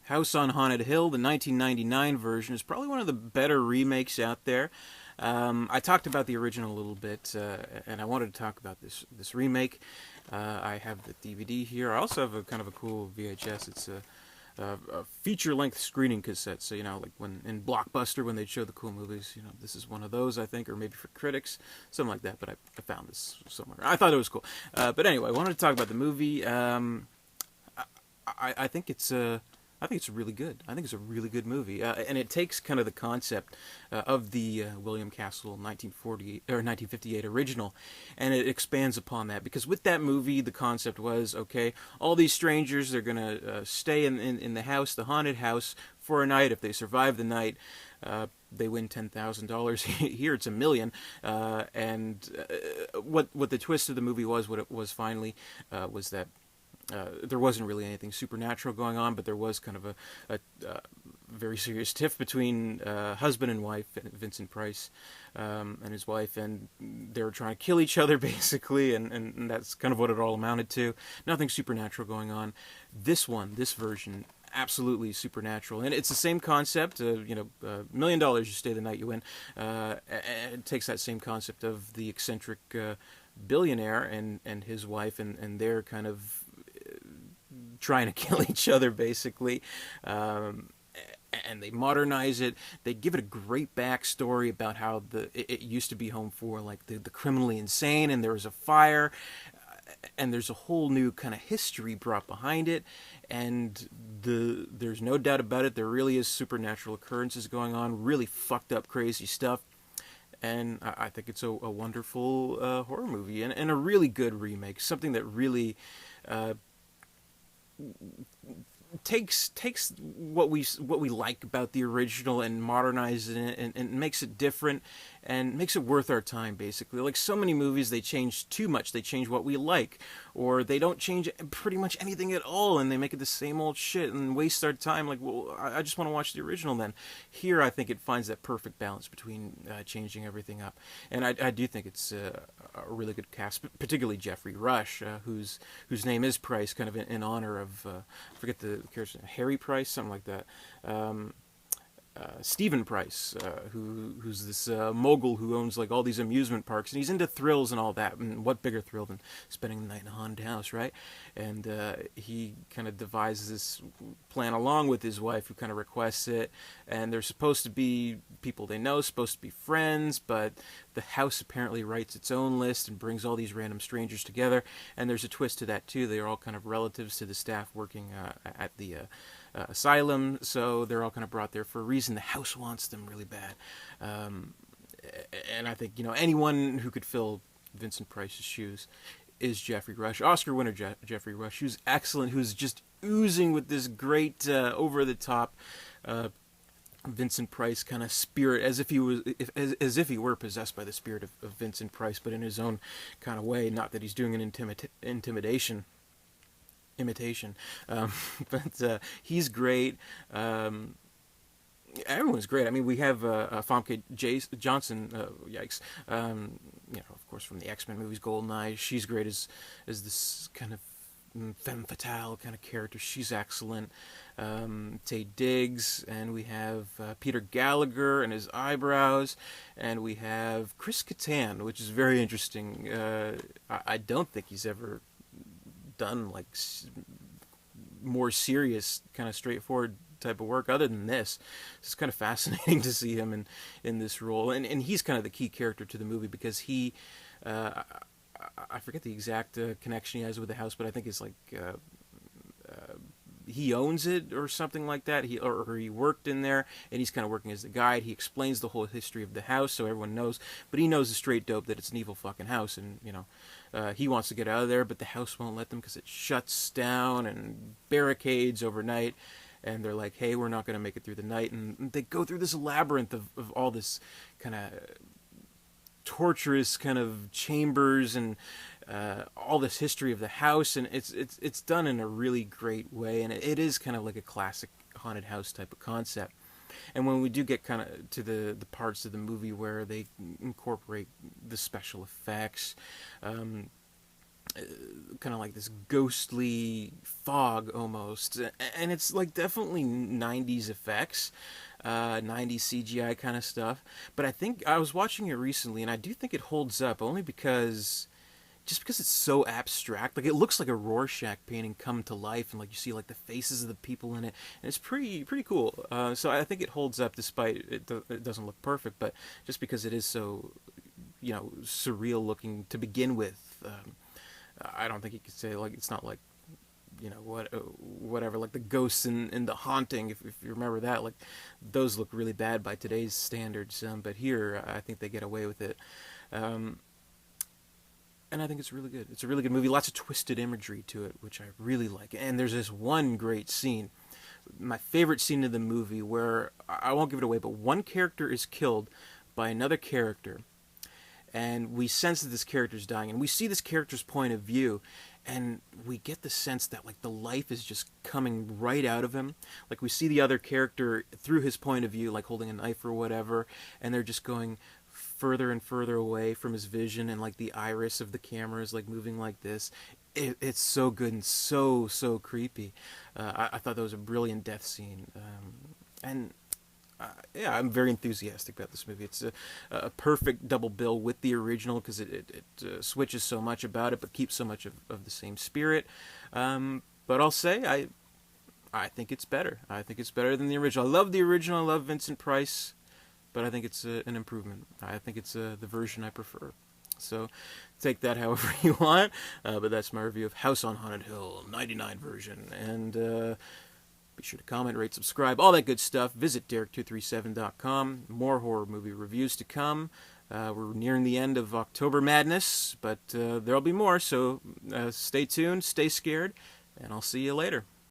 House on Haunted Hill, the 1999 version, is probably one of the better remakes out there. I talked about the original a little bit, and I wanted to talk about this remake. I have the DVD here. I also have a kind of a cool VHS. It's a feature-length screening cassette. So, like when in Blockbuster, when they'd show the cool movies, this is one of those, I think, or maybe for critics, something like that. But I found this somewhere. I thought it was cool. But anyway, I wanted to talk about the movie. I think it's really good. I think it's a really good movie, and it takes kind of the concept of the William Castle 1948 or 1958 original, and it expands upon that. Because with that movie, the concept was, okay, all these strangers, they're gonna stay in the house, the haunted house, for a night. If they survive the night, they win $10,000. Here it's $1 million. What the twist of the movie was, what it was finally, was that. There wasn't really anything supernatural going on, but there was kind of a very serious tiff between husband and wife, Vincent Price and his wife, and they were trying to kill each other, basically, and that's kind of what it all amounted to. Nothing supernatural going on. This version, absolutely supernatural, and it's the same concept. $1 million, you stay the night, you win. It takes that same concept of the eccentric billionaire and his wife, and they're kind of trying to kill each other, basically. And they modernize it. They give it a great backstory about how it used to be home for like the criminally insane, and there was a fire, and there's a whole new kind of history brought behind it. And there's no doubt about it, there really is supernatural occurrences going on, really fucked up, crazy stuff. And I think it's a wonderful horror movie, and a really good remake. Something that really takes what we like about the original and modernizes it, and makes it different and makes it worth our time, basically. Like so many movies, they change too much. They change what we like, or they don't change pretty much anything at all, and they make it the same old shit and waste our time. Like, well, I just want to watch the original then. Here, I think it finds that perfect balance between changing everything up. And I do think it's a really good cast, particularly Geoffrey Rush, whose name is Price, kind of in honor of, I forget the character, Harry Price, something like that. Stephen Price, who's this mogul who owns like all these amusement parks, and he's into thrills and all that. And what bigger thrill than spending the night in a haunted house, right? And he kind of devises this plan along with his wife, who kind of requests it. And they're supposed to be people they know, supposed to be friends, but the house apparently writes its own list and brings all these random strangers together. And there's a twist to that too. They are all kind of relatives to the staff working at the asylum, so they're all kind of brought there for a reason. The house wants them really bad, and I think anyone who could fill Vincent Price's shoes is Geoffrey Rush, Oscar winner Geoffrey Rush, who's excellent, who's just oozing with this great over the top Vincent Price kind of spirit, as if he were possessed by the spirit of Vincent Price, but in his own kind of way. Not that he's doing an imitation, but he's great. Everyone's great. I mean, we have Famke Johnson, yikes, of course, from the X-Men movies, Goldeneye. She's great as this kind of femme fatale kind of character. She's excellent. Taye Diggs, and we have Peter Gallagher and his eyebrows, and we have Chris Kattan, which is very interesting. I don't think he's ever done like more serious, kind of straightforward type of work other than this. It's kind of fascinating to see him in this role, and he's kind of the key character to the movie, because he I forget the exact connection he has with the house, but I think it's like he owns it or something like that. He worked in there, and he's kind of working as the guide. He explains the whole history of the house so everyone knows, but he knows the straight dope that it's an evil fucking house, and he wants to get out of there, but the house won't let them because it shuts down and barricades overnight. And they're like, hey, we're not going to make it through the night. And they go through this labyrinth of all this kind of torturous kind of chambers and all this history of the house. And it's done in a really great way. And it is kind of like a classic haunted house type of concept. And when we do get kind of to the parts of the movie where they incorporate the special effects, kind of like this ghostly fog almost, and it's like definitely 90s effects, 90s CGI kind of stuff. But I think I was watching it recently, and I do think it holds up only because it's so abstract. Like it looks like a Rorschach painting come to life, and like you see like the faces of the people in it, and it's pretty cool. So I think it holds up despite it doesn't look perfect, but just because it is so surreal looking to begin with. I don't think you could say like it's not like whatever like the ghosts in the Haunting, if you remember that, like those look really bad by today's standards, but here I think they get away with it. Um, and I think it's really good. It's a really good movie. Lots of twisted imagery to it, which I really like. And there's this one great scene, my favorite scene of the movie, where I won't give it away, but one character is killed by another character, and we sense that this character's dying, and we see this character's point of view, and we get the sense that like the life is just coming right out of him. Like we see the other character through his point of view, like holding a knife or whatever, and they're just going further and further away from his vision, and like the iris of the camera is like moving like this. It's so good and so creepy. I thought that was a brilliant death scene, and yeah, I'm very enthusiastic about this movie. It's a perfect double bill with the original because it switches so much about it, but keeps so much of the same spirit. But I'll say I think it's better. I think it's better than the original. I love the original. I love Vincent Price, but I think it's an improvement. I think it's the version I prefer. So take that however you want. But that's my review of House on Haunted Hill, 99 version. And be sure to comment, rate, subscribe, all that good stuff. Visit Derek237.com. More horror movie reviews to come. We're nearing the end of October Madness, but there'll be more, so stay tuned, stay scared, and I'll see you later.